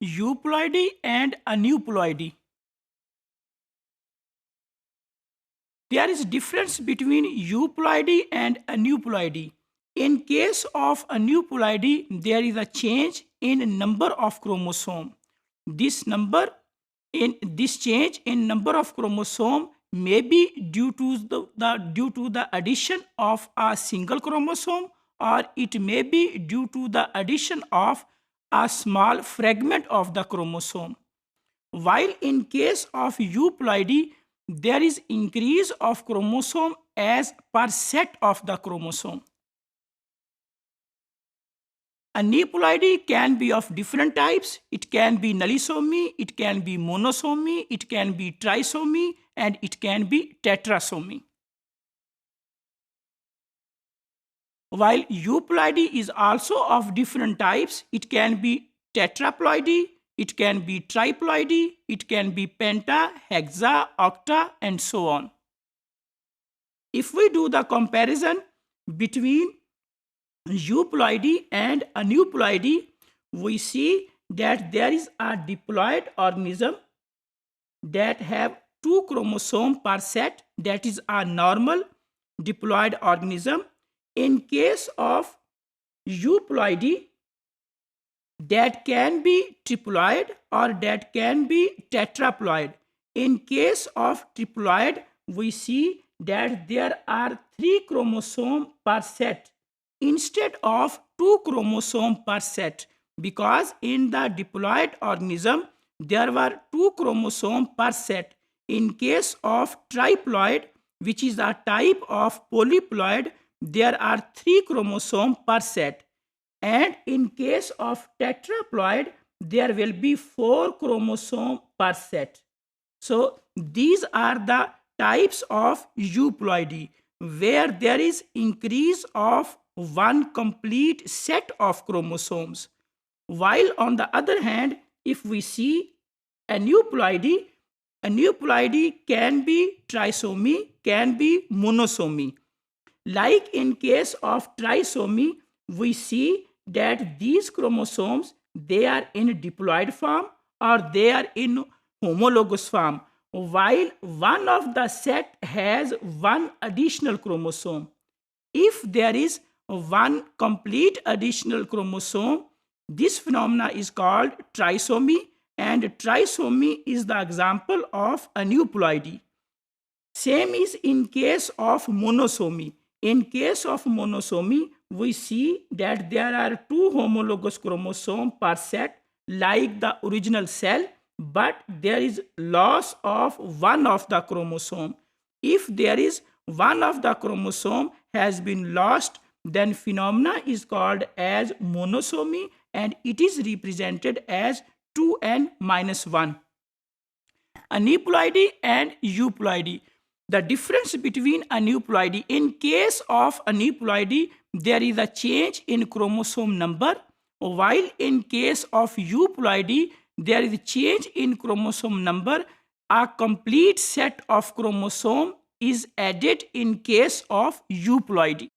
Euploidy and Aneuploidy. There is difference between euploidy and aneuploidy. In case of aneuploidy, there is a change in number of chromosome. This change in number of chromosome may be due to the addition of a single chromosome, or it may be due to the addition of a small fragment of the chromosome. While in case of euploidy, there is increase of chromosome as per set of the chromosome. Aneuploidy can be of different types. It can be nullisomy, it can be monosomy, it can be trisomy, and it can be tetrasomy. While euploidy is also of different types, it can be tetraploidy, it can be triploidy, it can be penta, hexa, octa, and so on. If we do the comparison between euploidy and aneuploidy, we see that there is a diploid organism that have 2 chromosomes per set, that is a normal diploid organism. In case of euploidy, that can be triploid or that can be tetraploid. In case of triploid, we see that there are 3 chromosomes per set instead of 2 chromosomes per set, because in the diploid organism there were 2 chromosomes per set. In case of triploid, which is a type of polyploid, there are 3 chromosomes per set. And in case of tetraploid, there will be 4 chromosomes per set. So these are the types of euploidy, where there is increase of one complete set of chromosomes. While on the other hand, if we see aneuploidy, aneuploidy can be trisomy, can be monosomy. Like in case of trisomy, we see that these chromosomes, they are in diploid form or they are in homologous form, while one of the set has one additional chromosome. If there is one complete additional chromosome, this phenomena is called trisomy, and trisomy is the example of aneuploidy. Same is in case of monosomy. In case of monosomy, we see that there are 2 homologous chromosomes per set like the original cell, but there is loss of one of the chromosome. If there is one of the chromosome has been lost, then phenomena is called as monosomy, and it is represented as 2n-1. Aneuploidy and euploidy. The difference between aneuploidy, in case of aneuploidy, there is a change in chromosome number, while in case of euploidy, there is a change in chromosome number. A complete set of chromosome is added in case of euploidy.